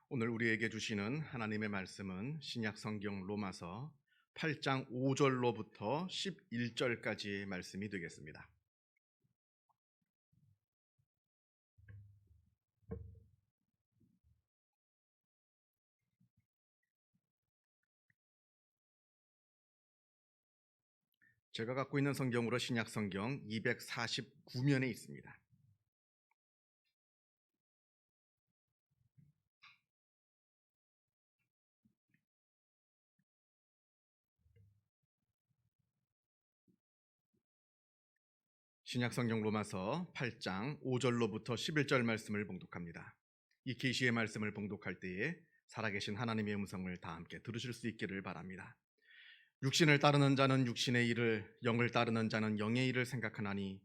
오늘 우리에게 주시는 하나님의 말씀은 신약 성경 로마서 8장 5절로부터 11절까지의 말씀이 되겠습니다. 제가 갖고 있는 성경으로 신약 성경 249면에 있습니다. 신약 성경 로마서 8장 5절로부터 11절 말씀을 봉독합니다. 이 계시의 말씀을 봉독할 때에 살아계신 하나님의 음성을 다 함께 들으실 수 있기를 바랍니다. 육신을 따르는 자는 육신의 일을, 영을 따르는 자는 영의 일을 생각하나니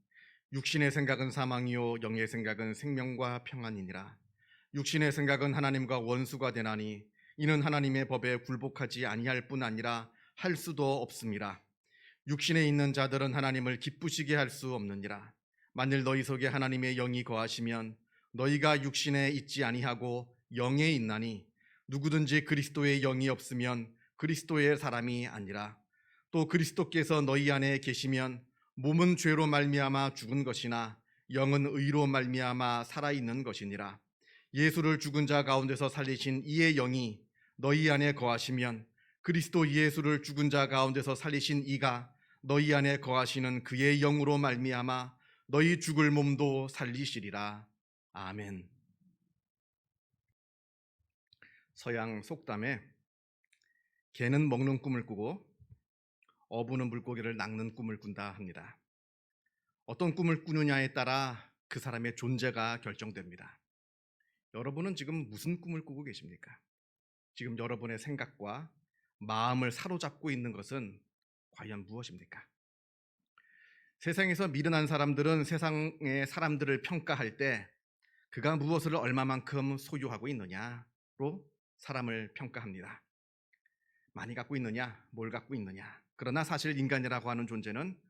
육신의 생각은 사망이요 영의 생각은 생명과 평안이니라. 육신의 생각은 하나님과 원수가 되나니 이는 하나님의 법에 굴복하지 아니할 뿐 아니라 할 수도 없음이라. 육신에 있는 자들은 하나님을 기쁘시게 할 수 없느니라. 만일 너희 속에 하나님의 영이 거하시면 너희가 육신에 있지 아니하고 영에 있나니 누구든지 그리스도의 영이 없으면 그리스도의 사람이 아니라. 또 그리스도께서 너희 안에 계시면 몸은 죄로 말미암아 죽은 것이나 영은 의로 말미암아 살아있는 것이니라. 예수를 죽은 자 가운데서 살리신 이의 영이 너희 안에 거하시면 그리스도 예수를 죽은 자 가운데서 살리신 이가 너희 안에 거하시는 그의 영으로 말미암아 너희 죽을 몸도 살리시리라. 아멘. 서양 속담에 개는 먹는 꿈을 꾸고 어부는 물고기를 낚는 꿈을 꾼다 합니다. 어떤 꿈을 꾸느냐에 따라 그 사람의 존재가 결정됩니다. 여러분은 지금 무슨 꿈을 꾸고 계십니까? 지금 여러분의 생각과 마음을 사로잡고 있는 것은 과연 무엇입니까? 세상에서 미련한 사람들은 세상의 사람들을 평가할 때 그가 무엇을 얼마만큼 소유하고 있느냐로 사람을 평가합니다. 많이 갖고 있느냐, 뭘 갖고 있느냐. 그러나 사실 인간이라고 하는 존재는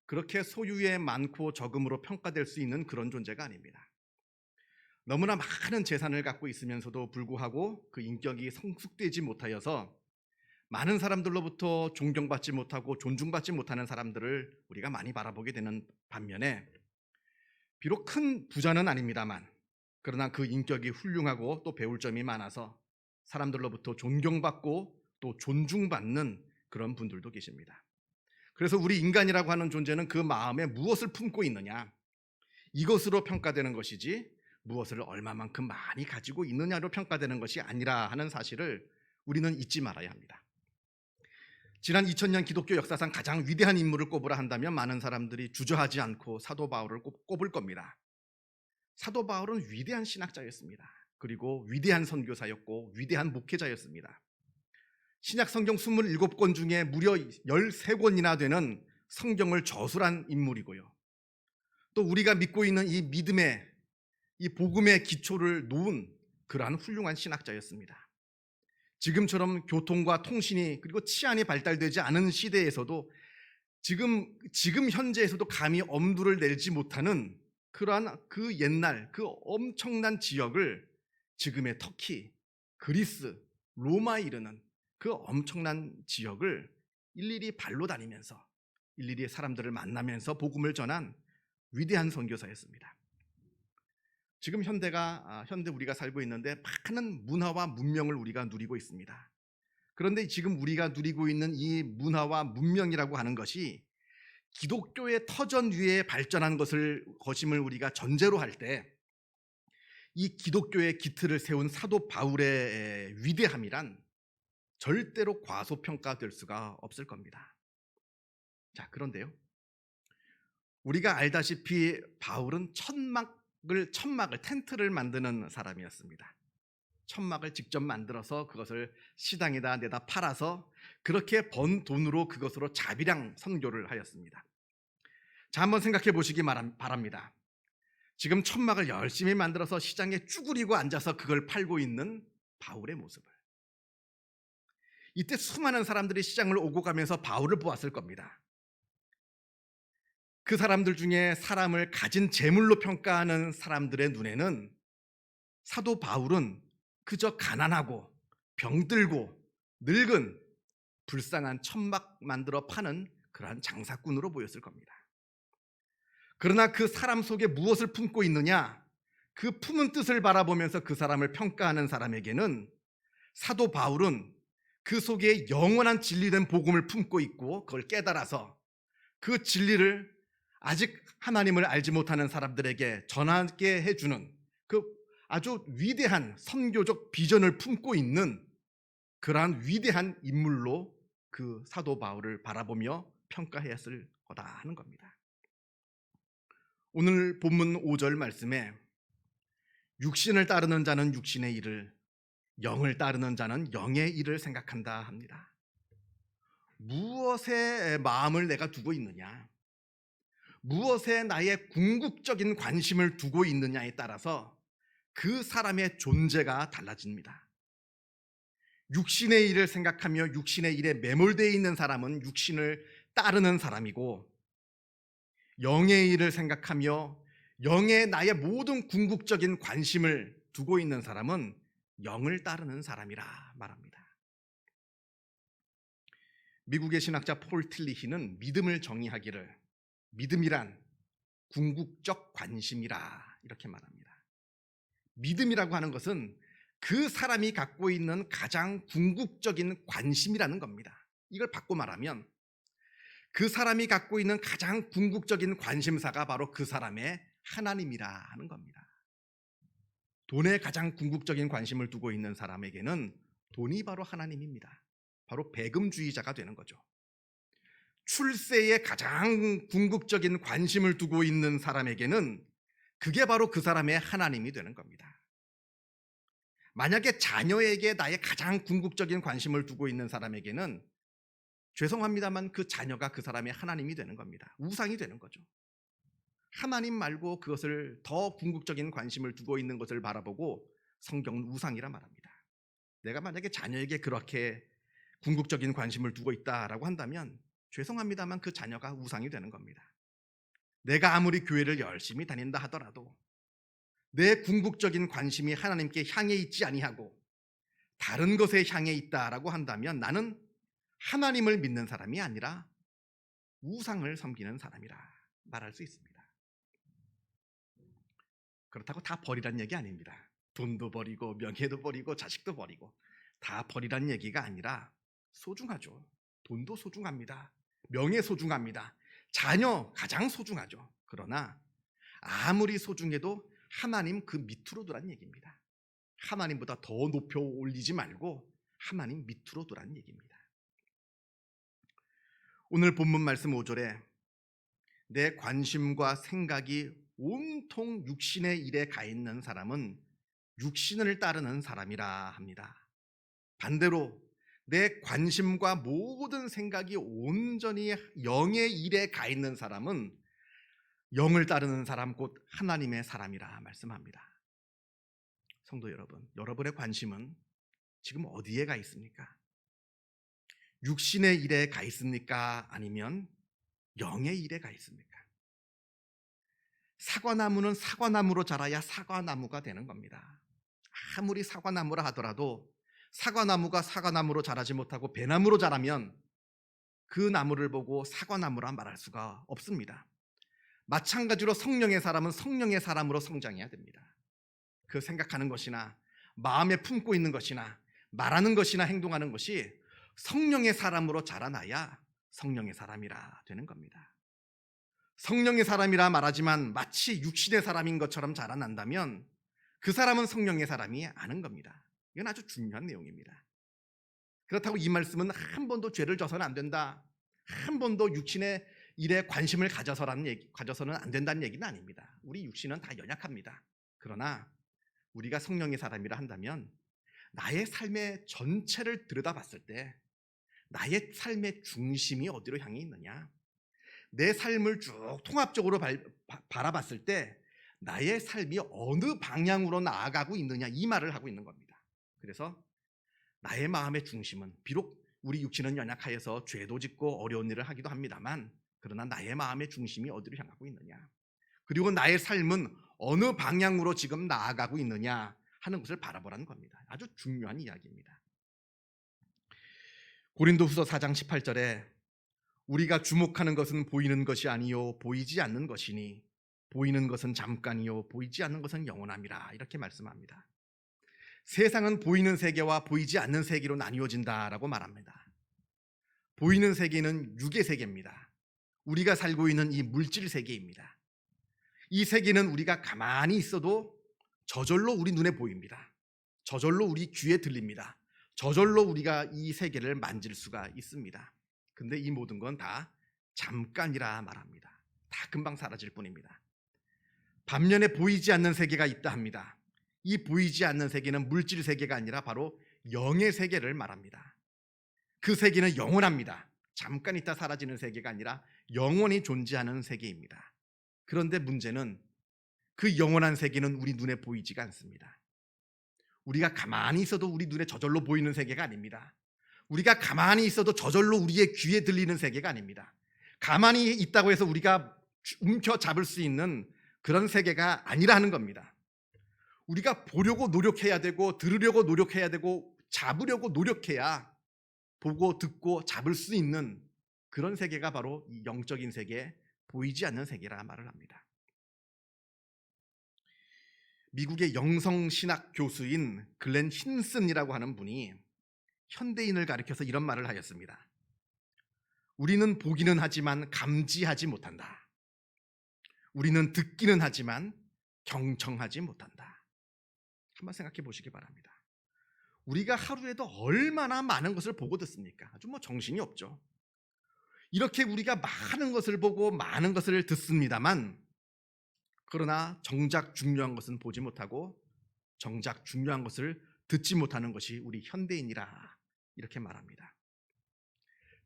그렇게 소유에 많고 적음으로 평가될 수 있는 그런 존재가 아닙니다. 너무나 많은 재산을 갖고 있으면서도 불구하고 그 인격이 성숙되지 못하여서 많은 사람들로부터 존경받지 못하고 존중받지 못하는 사람들을 우리가 많이 바라보게 되는 반면에, 비록 큰 부자는 아닙니다만 그러나 그 인격이 훌륭하고 또 배울 점이 많아서 사람들로부터 존경받고 또 존중받는 그런 분들도 계십니다. 그래서 우리 인간이라고 하는 존재는 그 마음에 무엇을 품고 있느냐, 이것으로 평가되는 것이지 무엇을 얼마만큼 많이 가지고 있느냐로 평가되는 것이 아니라 하는 사실을 우리는 잊지 말아야 합니다. 지난 2000년 기독교 역사상 가장 위대한 인물을 꼽으라 한다면 많은 사람들이 주저하지 않고 사도 바울을 꼽을 겁니다. 사도 바울은 위대한 신학자였습니다. 그리고 위대한 선교사였고 위대한 목회자였습니다. 신약 성경 27권 중에 무려 13권이나 되는 성경을 저술한 인물이고요. 또 우리가 믿고 있는 이 믿음의, 이 복음의 기초를 놓은 그러한 훌륭한 신학자였습니다. 지금처럼 교통과 통신이 그리고 치안이 발달되지 않은 시대에서도 지금 현재에서도 감히 엄두를 내지 못하는 그러한 그 옛날 그 엄청난 지역을 지금의 터키, 그리스, 로마에 이르는 그 엄청난 지역을 일일이 발로 다니면서 일일이 사람들을 만나면서 복음을 전한 위대한 선교사였습니다. 지금 현대 우리가 살고 있는데 많은 문화와 문명을 우리가 누리고 있습니다. 그런데 지금 우리가 누리고 있는 이 문화와 문명이라고 하는 것이 기독교의 터전 위에 발전한 것임을 우리가 전제로 할 때, 이 기독교의 기틀을 세운 사도 바울의 위대함이란 절대로 과소평가될 수가 없을 겁니다. 자, 그런데요, 우리가 알다시피 바울은 천막을 텐트를 만드는 사람이었습니다. 천막을 직접 만들어서 그것을 시장에다 내다 팔아서 그렇게 번 돈으로 그것으로 자비량 선교를 하였습니다. 자, 한번 생각해 보시기 바랍니다. 지금 천막을 열심히 만들어서 시장에 쭈그리고 앉아서 그걸 팔고 있는 바울의 모습을, 이때 수많은 사람들이 시장을 오고 가면서 바울을 보았을 겁니다. 그 사람들 중에 사람을 가진 재물로 평가하는 사람들의 눈에는 사도 바울은 그저 가난하고 병들고 늙은 불쌍한 천막 만들어 파는 그러한 장사꾼으로 보였을 겁니다. 그러나 그 사람 속에 무엇을 품고 있느냐? 그 품은 뜻을 바라보면서 그 사람을 평가하는 사람에게는 사도 바울은 그 속에 영원한 진리된 복음을 품고 있고 그걸 깨달아서 그 진리를 아직 하나님을 알지 못하는 사람들에게 전하게 해주는 그 아주 위대한 선교적 비전을 품고 있는 그러한 위대한 인물로 그 사도 바울을 바라보며 평가했을 거다 하는 겁니다. 오늘 본문 5절 말씀에 육신을 따르는 자는 육신의 일을, 영을 따르는 자는 영의 일을 생각한다 합니다. 무엇에 마음을 내가 두고 있느냐, 무엇에 나의 궁극적인 관심을 두고 있느냐에 따라서 그 사람의 존재가 달라집니다. 육신의 일을 생각하며 육신의 일에 매몰되어 있는 사람은 육신을 따르는 사람이고, 영의 일을 생각하며 영에 나의 모든 궁극적인 관심을 두고 있는 사람은 영을 따르는 사람이라 말합니다. 미국의 신학자 폴 틸리히는 믿음을 정의하기를 믿음이란 궁극적 관심이라 이렇게 말합니다. 믿음이라고 하는 것은 그 사람이 갖고 있는 가장 궁극적인 관심이라는 겁니다. 이걸 바꿔 말하면 그 사람이 갖고 있는 가장 궁극적인 관심사가 바로 그 사람의 하나님이라 하는 겁니다. 돈에 가장 궁극적인 관심을 두고 있는 사람에게는 돈이 바로 하나님입니다. 바로 배금주의자가 되는 거죠. 출세에 가장 궁극적인 관심을 두고 있는 사람에게는 그게 바로 그 사람의 하나님이 되는 겁니다. 만약에 자녀에게 나의 가장 궁극적인 관심을 두고 있는 사람에게는 죄송합니다만 그 자녀가 그 사람의 하나님이 되는 겁니다. 우상이 되는 거죠. 하나님 말고 그것을 더 궁극적인 관심을 두고 있는 것을 바라보고 성경은 우상이라 말합니다. 내가 만약에 자녀에게 그렇게 궁극적인 관심을 두고 있다라고 한다면 죄송합니다만 그 자녀가 우상이 되는 겁니다. 내가 아무리 교회를 열심히 다닌다 하더라도 내 궁극적인 관심이 하나님께 향해 있지 아니하고 다른 것에 향해 있다라고 한다면 나는 하나님을 믿는 사람이 아니라 우상을 섬기는 사람이라 말할 수 있습니다. 그렇다고 다 버리란 얘기 아닙니다. 돈도 버리고 명예도 버리고 자식도 버리고 다 버리란 얘기가 아니라 소중하죠. 돈도 소중합니다. 명예 소중합니다. 자녀 가장 소중하죠. 그러나 아무리 소중해도 하나님 그 밑으로 두란 얘기입니다. 하나님보다 더 높여 올리지 말고 하나님 밑으로 두란 얘기입니다. 오늘 본문 말씀 5절에 내 관심과 생각이 온통 육신의 일에 가 있는 사람은 육신을 따르는 사람이라 합니다. 반대로 내 관심과 모든 생각이 온전히 영의 일에 가 있는 사람은 영을 따르는 사람 곧 하나님의 사람이라 말씀합니다. 성도 여러분, 여러분의 관심은 지금 어디에 가 있습니까? 육신의 일에 가 있습니까? 아니면 영의 일에 가 있습니까? 사과나무는 사과나무로 자라야 사과나무가 되는 겁니다. 아무리 사과나무라 하더라도 사과나무가 사과나무로 자라지 못하고 배나무로 자라면 그 나무를 보고 사과나무라 말할 수가 없습니다. 마찬가지로 성령의 사람은 성령의 사람으로 성장해야 됩니다. 그 생각하는 것이나 마음에 품고 있는 것이나 말하는 것이나 행동하는 것이 성령의 사람으로 자라나야 성령의 사람이라 되는 겁니다. 성령의 사람이라 말하지만 마치 육신의 사람인 것처럼 자라난다면 그 사람은 성령의 사람이 아닌 겁니다. 이건 아주 중요한 내용입니다. 그렇다고 이 말씀은 한 번도 죄를 져서는 안 된다, 한 번도 육신의 일에 관심을 가져서는 안 된다는 얘기는 아닙니다. 우리 육신은 다 연약합니다. 그러나 우리가 성령의 사람이라 한다면 나의 삶의 전체를 들여다봤을 때 나의 삶의 중심이 어디로 향해 있느냐, 내 삶을 쭉 통합적으로 바라봤을 때 나의 삶이 어느 방향으로 나아가고 있느냐, 이 말을 하고 있는 겁니다. 그래서 나의 마음의 중심은 비록 우리 육신은 연약하여서 죄도 짓고 어려운 일을 하기도 합니다만 그러나 나의 마음의 중심이 어디로 향하고 있느냐, 그리고 나의 삶은 어느 방향으로 지금 나아가고 있느냐 하는 것을 바라보라는 겁니다. 아주 중요한 이야기입니다. 고린도후서 4장 18절에 우리가 주목하는 것은 보이는 것이 아니요 보이지 않는 것이니 보이는 것은 잠깐이요 보이지 않는 것은 영원함이라 이렇게 말씀합니다. 세상은 보이는 세계와 보이지 않는 세계로 나뉘어진다라고 말합니다. 보이는 세계는 육의 세계입니다. 우리가 살고 있는 이 물질 세계입니다. 이 세계는 우리가 가만히 있어도 저절로 우리 눈에 보입니다. 저절로 우리 귀에 들립니다. 저절로 우리가 이 세계를 만질 수가 있습니다. 근데 이 모든 건 다 잠깐이라 말합니다. 다 금방 사라질 뿐입니다. 반면에 보이지 않는 세계가 있다 합니다. 이 보이지 않는 세계는 물질 세계가 아니라 바로 영의 세계를 말합니다. 그 세계는 영원합니다. 잠깐 있다 사라지는 세계가 아니라 영원히 존재하는 세계입니다. 그런데 문제는 그 영원한 세계는 우리 눈에 보이지가 않습니다. 우리가 가만히 있어도 우리 눈에 저절로 보이는 세계가 아닙니다. 우리가 가만히 있어도 저절로 우리의 귀에 들리는 세계가 아닙니다. 가만히 있다고 해서 우리가 움켜잡을 수 있는 그런 세계가 아니라는 겁니다. 우리가 보려고 노력해야 되고 들으려고 노력해야 되고 잡으려고 노력해야 보고 듣고 잡을 수 있는 그런 세계가 바로 이 영적인 세계, 보이지 않는 세계라 말을 합니다. 미국의 영성신학 교수인 글렌 힌슨이라고 하는 분이 현대인을 가리켜서 이런 말을 하였습니다. 우리는 보기는 하지만 감지하지 못한다. 우리는 듣기는 하지만 경청하지 못한다. 한번 생각해 보시기 바랍니다. 우리가 하루에도 얼마나 많은 것을 보고 듣습니까? 아주 정신이 없죠. 이렇게 우리가 많은 것을 보고 많은 것을 듣습니다만 그러나 정작 중요한 것은 보지 못하고 정작 중요한 것을 듣지 못하는 것이 우리 현대인이라 이렇게 말합니다.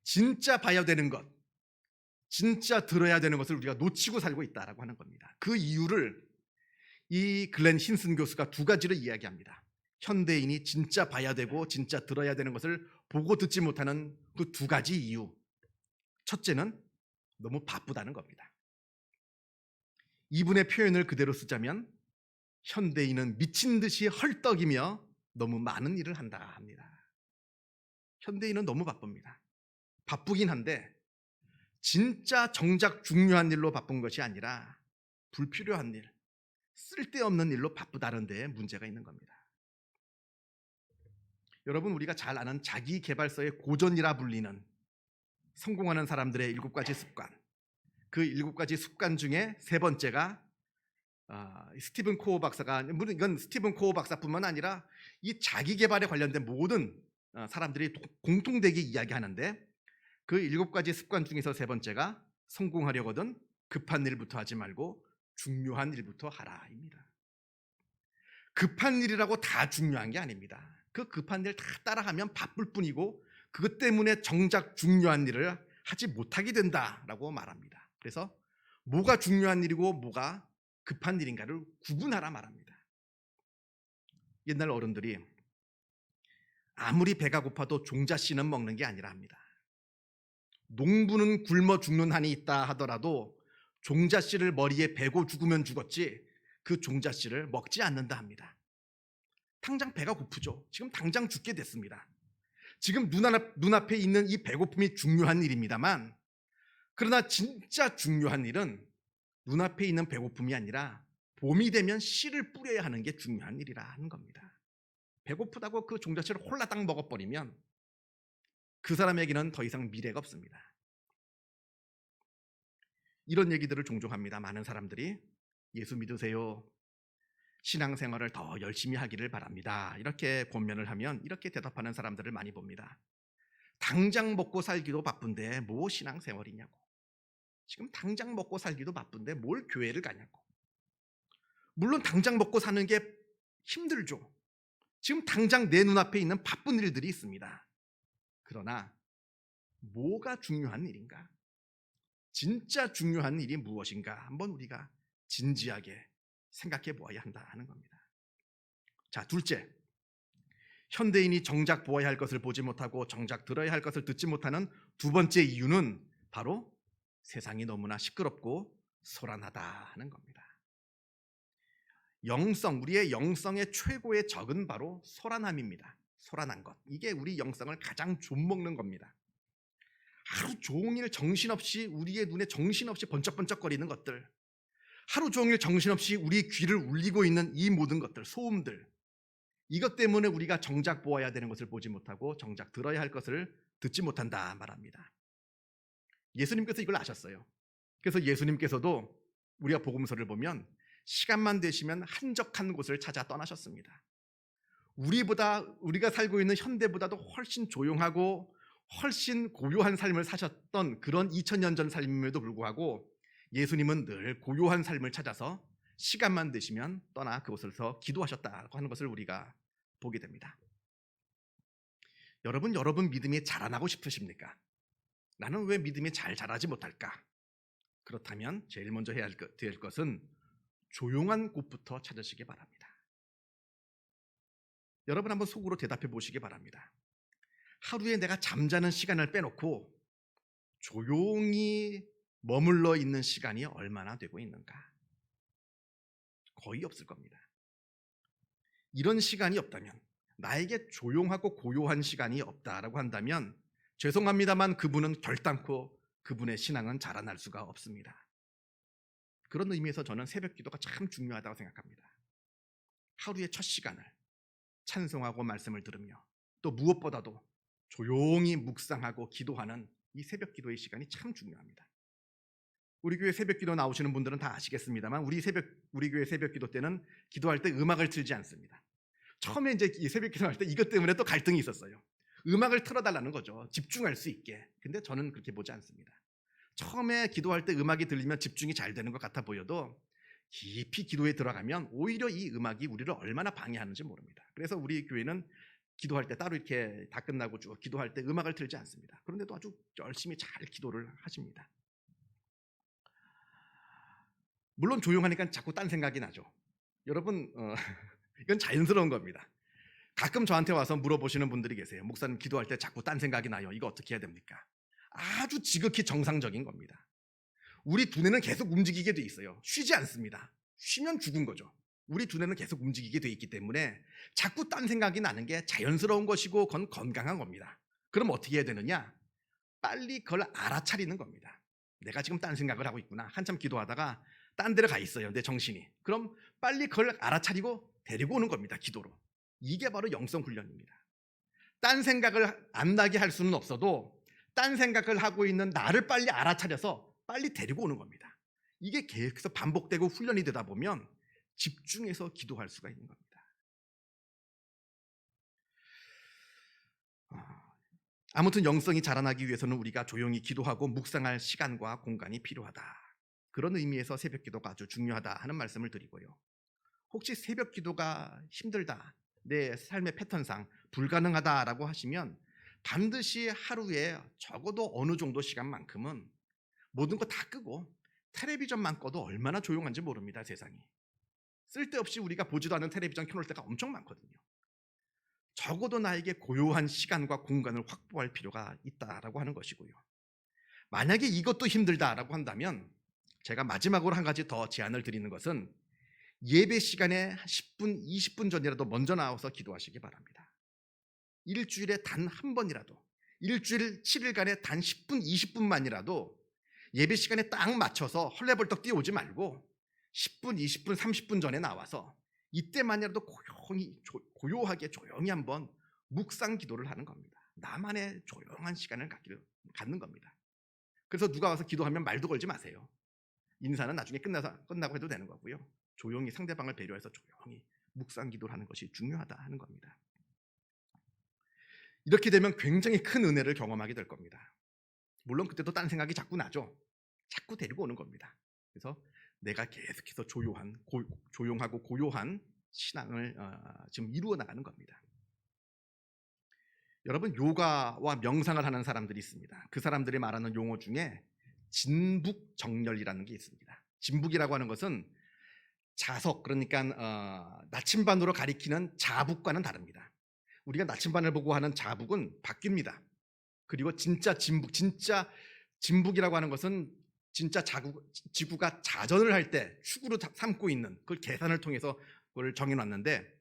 진짜 봐야 되는 것, 진짜 들어야 되는 것을 우리가 놓치고 살고 있다라고 하는 겁니다. 그 이유를 이 글렌 힌슨 교수가 두 가지로 이야기합니다. 현대인이 진짜 봐야 되고 진짜 들어야 되는 것을 보고 듣지 못하는 그 두 가지 이유. 첫째는 너무 바쁘다는 겁니다. 이분의 표현을 그대로 쓰자면 현대인은 미친 듯이 헐떡이며 너무 많은 일을 한다 합니다. 현대인은 너무 바쁩니다. 바쁘긴 한데 진짜 정작 중요한 일로 바쁜 것이 아니라 불필요한 일, 쓸데없는 일로 바쁘다는 데에 문제가 있는 겁니다. 여러분, 우리가 잘 아는 자기계발서의 고전이라 불리는 성공하는 사람들의 7가지 습관, 그 7가지 습관 중에 세 번째가 스티븐 코어 박사가, 물론 이건 스티븐 코어 박사뿐만 아니라 이 자기계발에 관련된 모든 사람들이 공통되게 이야기하는데 그 7가지 습관 중에서 세 번째가 성공하려거든 급한 일부터 하지 말고 중요한 일부터 하라입니다. 급한 일이라고 다 중요한 게 아닙니다. 그 급한 일 다 따라하면 바쁠 뿐이고 그것 때문에 정작 중요한 일을 하지 못하게 된다라고 말합니다. 그래서 뭐가 중요한 일이고 뭐가 급한 일인가를 구분하라 말합니다. 옛날 어른들이 아무리 배가 고파도 종자씨는 먹는 게 아니라 합니다. 농부는 굶어 죽는 한이 있다 하더라도 종자씨를 머리에 베고 죽으면 죽었지 그 종자씨를 먹지 않는다 합니다. 당장 배가 고프죠. 지금 당장 죽게 됐습니다. 지금 눈앞에 있는 이 배고픔이 중요한 일입니다만 그러나 진짜 중요한 일은 눈앞에 있는 배고픔이 아니라 봄이 되면 씨를 뿌려야 하는 게 중요한 일이라 하는 겁니다. 배고프다고 그 종자씨를 홀라당 먹어버리면 그 사람에게는 더 이상 미래가 없습니다. 이런 얘기들을 종종 합니다. 많은 사람들이 예수 믿으세요. 신앙생활을 더 열심히 하기를 바랍니다. 이렇게 권면을 하면 이렇게 대답하는 사람들을 많이 봅니다. 당장 먹고 살기도 바쁜데 뭐 신앙생활이냐고. 지금 당장 먹고 살기도 바쁜데 뭘 교회를 가냐고. 물론 당장 먹고 사는 게 힘들죠. 지금 당장 내 눈앞에 있는 바쁜 일들이 있습니다. 그러나 뭐가 중요한 일인가? 진짜 중요한 일이 무엇인가? 한번 우리가 진지하게 생각해 보아야 한다 하는 겁니다. 자, 둘째. 현대인이 정작 보아야 할 것을 보지 못하고 정작 들어야 할 것을 듣지 못하는 두 번째 이유는 바로 세상이 너무나 시끄럽고 소란하다 하는 겁니다. 우리의 영성의 최고의 적은 바로 소란함입니다. 소란한 것. 이게 우리 영성을 가장 좀먹는 겁니다. 하루 종일 정신없이 우리의 눈에 정신없이 번쩍번쩍거리는 것들, 하루 종일 정신없이 우리 귀를 울리고 있는 이 모든 것들, 소음들, 이것 때문에 우리가 정작 보아야 되는 것을 보지 못하고 정작 들어야 할 것을 듣지 못한다 말합니다. 예수님께서 이걸 아셨어요. 그래서 예수님께서도 우리가 복음서를 보면 시간만 되시면 한적한 곳을 찾아 떠나셨습니다. 우리가 살고 있는 현대보다도 훨씬 조용하고 훨씬 고요한 삶을 사셨던 그런 2000년 전 삶임에도 불구하고 예수님은 늘 고요한 삶을 찾아서 시간만 되시면 떠나 그곳에서 기도하셨다고 하는 것을 우리가 보게 됩니다. 여러분 믿음이 자라나고 싶으십니까? 나는 왜 믿음이 잘 자라지 못할까? 그렇다면 제일 먼저 해야 될 것은 조용한 곳부터 찾으시기 바랍니다. 여러분 한번 속으로 대답해 보시기 바랍니다. 하루에 내가 잠자는 시간을 빼놓고 조용히 머물러 있는 시간이 얼마나 되고 있는가? 거의 없을 겁니다. 이런 시간이 없다면, 나에게 조용하고 고요한 시간이 없다라고 한다면 죄송합니다만 그분은 결단코 그분의 신앙은 자라날 수가 없습니다. 그런 의미에서 저는 새벽 기도가 참 중요하다고 생각합니다. 하루의 첫 시간을 찬송하고 말씀을 들으며 또 무엇보다도 조용히 묵상하고 기도하는 이 새벽 기도의 시간이 참 중요합니다. 우리 교회 새벽 기도 나오시는 분들은 다 아시겠습니다만 우리 교회 새벽 기도 때는 기도할 때 음악을 틀지 않습니다. 처음에 이제 이 새벽 기도할 때 이것 때문에 또 갈등이 있었어요. 음악을 틀어달라는 거죠. 집중할 수 있게. 근데 저는 그렇게 보지 않습니다. 처음에 기도할 때 음악이 들리면 집중이 잘 되는 것 같아 보여도 깊이 기도에 들어가면 오히려 이 음악이 우리를 얼마나 방해하는지 모릅니다. 그래서 우리 교회는 기도할 때 따로 이렇게 다 끝나고 쭉 기도할 때 음악을 틀지 않습니다. 그런데도 아주 열심히 잘 기도를 하십니다. 물론 조용하니까 자꾸 딴 생각이 나죠. 여러분 이건 자연스러운 겁니다. 가끔 저한테 와서 물어보시는 분들이 계세요. 목사님 기도할 때 자꾸 딴 생각이 나요. 이거 어떻게 해야 됩니까? 아주 지극히 정상적인 겁니다. 우리 두뇌는 계속 움직이게 돼 있어요. 쉬지 않습니다. 쉬면 죽은 거죠. 우리 두뇌는 계속 움직이게 돼 있기 때문에 자꾸 딴 생각이 나는 게 자연스러운 것이고 그건 건강한 겁니다. 그럼 어떻게 해야 되느냐? 빨리 그걸 알아차리는 겁니다. 내가 지금 딴 생각을 하고 있구나. 한참 기도하다가 딴 데로 가 있어요. 내 정신이. 그럼 빨리 그걸 알아차리고 데리고 오는 겁니다. 기도로. 이게 바로 영성 훈련입니다. 딴 생각을 안 나게 할 수는 없어도 딴 생각을 하고 있는 나를 빨리 알아차려서 빨리 데리고 오는 겁니다. 이게 계속해서 반복되고 훈련이 되다 보면 집중해서 기도할 수가 있는 겁니다. 아무튼 영성이 자라나기 위해서는 우리가 조용히 기도하고 묵상할 시간과 공간이 필요하다. 그런 의미에서 새벽 기도가 아주 중요하다 하는 말씀을 드리고요. 혹시 새벽 기도가 힘들다, 내 삶의 패턴상 불가능하다라고 하시면 반드시 하루에 적어도 어느 정도 시간만큼은 모든 거 다 끄고 텔레비전만 꺼도 얼마나 조용한지 모릅니다. 세상이. 쓸데없이 우리가 보지도 않는 텔레비전 켜놓을 때가 엄청 많거든요. 적어도 나에게 고요한 시간과 공간을 확보할 필요가 있다라고 하는 것이고요. 만약에 이것도 힘들다라고 한다면 제가 마지막으로 한 가지 더 제안을 드리는 것은 예배 시간에 10분, 20분 전이라도 먼저 나와서 기도하시기 바랍니다. 일주일에 단 한 번이라도, 일주일 7일간에 단 10분, 20분만이라도 예배 시간에 딱 맞춰서 헐레벌떡 뛰어오지 말고 10분, 20분, 30분 전에 나와서 이때만이라도 고요하게 조용히 한번 묵상 기도를 하는 겁니다. 나만의 조용한 시간을 갖는 겁니다. 그래서 누가 와서 기도하면 말도 걸지 마세요. 인사는 나중에 끝나고 해도 되는 거고요. 조용히 상대방을 배려해서 조용히 묵상 기도를 하는 것이 중요하다 하는 겁니다. 이렇게 되면 굉장히 큰 은혜를 경험하게 될 겁니다. 물론 그때도 딴 생각이 자꾸 나죠. 자꾸 데리고 오는 겁니다. 그래서 내가 계속해서 조용하고 고요한 신앙을 지금 이루어 나가는 겁니다. 여러분, 요가와 명상을 하는 사람들이 있습니다. 그 사람들이 말하는 용어 중에 진북정렬이라는 게 있습니다. 진북이라고 하는 것은 자석, 그러니까 나침반으로 가리키는 자북과는 다릅니다. 우리가 나침반을 보고 하는 자북은 바뀝니다. 그리고 진짜 진북이라고 하는 것은 진짜 지구가 자전을 할 때 축으로 삼고 있는 그걸 계산을 통해서 그걸 정해놨는데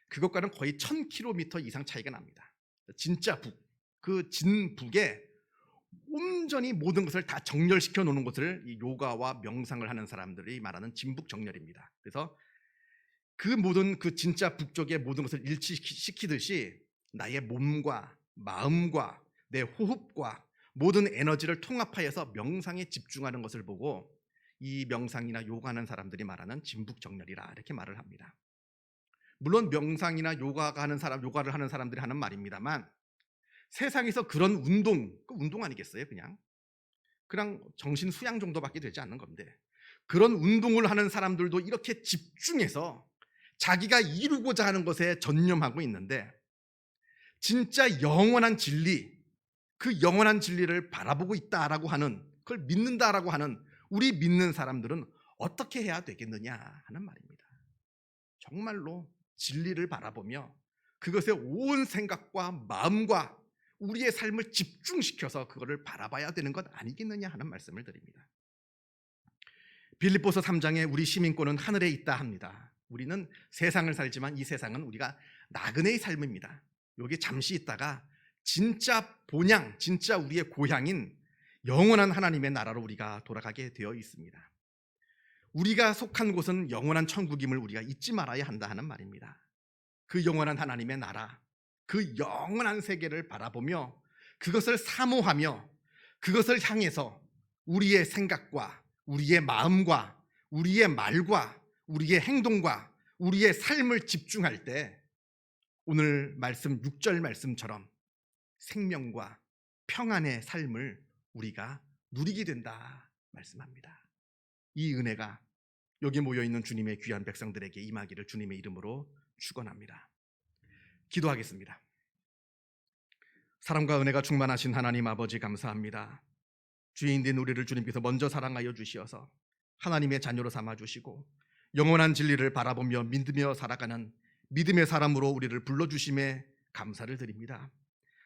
그것과는 거의 1000km 이상 차이가 납니다. 진짜 그 진북에 온전히 모든 것을 다 정렬시켜 놓는 것을 이 요가와 명상을 하는 사람들이 말하는 진북정렬입니다. 그래서 그 모든 그 진짜 북쪽의 모든 것을 일치시키듯이 나의 몸과 마음과 내 호흡과 모든 에너지를 통합하여서 명상에 집중하는 것을 보고 이 명상이나 요가하는 사람들이 말하는 진북정렬이라 이렇게 말을 합니다. 물론 명상이나 요가를 하는 사람들이 하는 말입니다만 세상에서 그런 운동 아니겠어요? 그냥 정신 수양 정도밖에 되지 않는 건데 그런 운동을 하는 사람들도 이렇게 집중해서 자기가 이루고자 하는 것에 전념하고 있는데 진짜 영원한 진리, 그 영원한 진리를 바라보고 있다라고 하는, 그걸 믿는다라고 하는 우리 믿는 사람들은 어떻게 해야 되겠느냐 하는 말입니다. 정말로 진리를 바라보며 그것에 온 생각과 마음과 우리의 삶을 집중시켜서 그거를 바라봐야 되는 것 아니겠느냐 하는 말씀을 드립니다. 빌립보서 3장에 우리 시민권은 하늘에 있다 합니다. 우리는 세상을 살지만 이 세상은 우리가 나그네의 삶입니다. 여기 잠시 있다가 진짜 본향, 진짜 우리의 고향인 영원한 하나님의 나라로 우리가 돌아가게 되어 있습니다. 우리가 속한 곳은 영원한 천국임을 우리가 잊지 말아야 한다 하는 말입니다. 그 영원한 하나님의 나라, 그 영원한 세계를 바라보며 그것을 사모하며 그것을 향해서 우리의 생각과 우리의 마음과 우리의 말과 우리의 행동과 우리의 삶을 집중할 때 오늘 말씀 6절 말씀처럼 생명과 평안의 삶을 우리가 누리게 된다 말씀합니다. 이 은혜가 여기 모여있는 주님의 귀한 백성들에게 임하기를 주님의 이름으로 축원합니다. 기도하겠습니다. 사랑과 은혜가 충만하신 하나님 아버지 감사합니다. 죄인된 우리를 주님께서 먼저 사랑하여 주시어서 하나님의 자녀로 삼아주시고 영원한 진리를 바라보며 믿으며 살아가는 믿음의 사람으로 우리를 불러주심에 감사를 드립니다.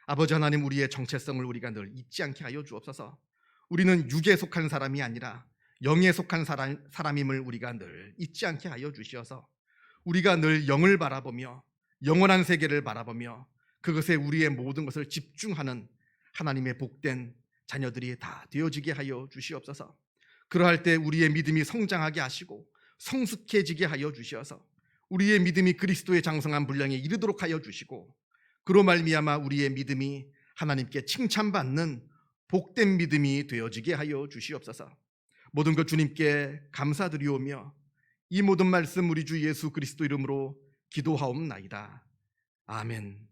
아버지 하나님, 우리의 정체성을 우리가 늘 잊지 않게 하여 주옵소서. 우리는 육에 속한 사람이 아니라 영에 속한 사람임을 우리가 늘 잊지 않게 하여 주시어서 우리가 늘 영을 바라보며 영원한 세계를 바라보며 그것에 우리의 모든 것을 집중하는 하나님의 복된 자녀들이 다 되어지게 하여 주시옵소서. 그러할 때 우리의 믿음이 성장하게 하시고 성숙해지게 하여 주시어서 우리의 믿음이 그리스도의 장성한 분량에 이르도록 하여 주시고 그로 말미암아 우리의 믿음이 하나님께 칭찬받는 복된 믿음이 되어지게 하여 주시옵소서. 모든 것 주님께 감사드리오며 이 모든 말씀 우리 주 예수 그리스도 이름으로 기도하옵나이다. 아멘.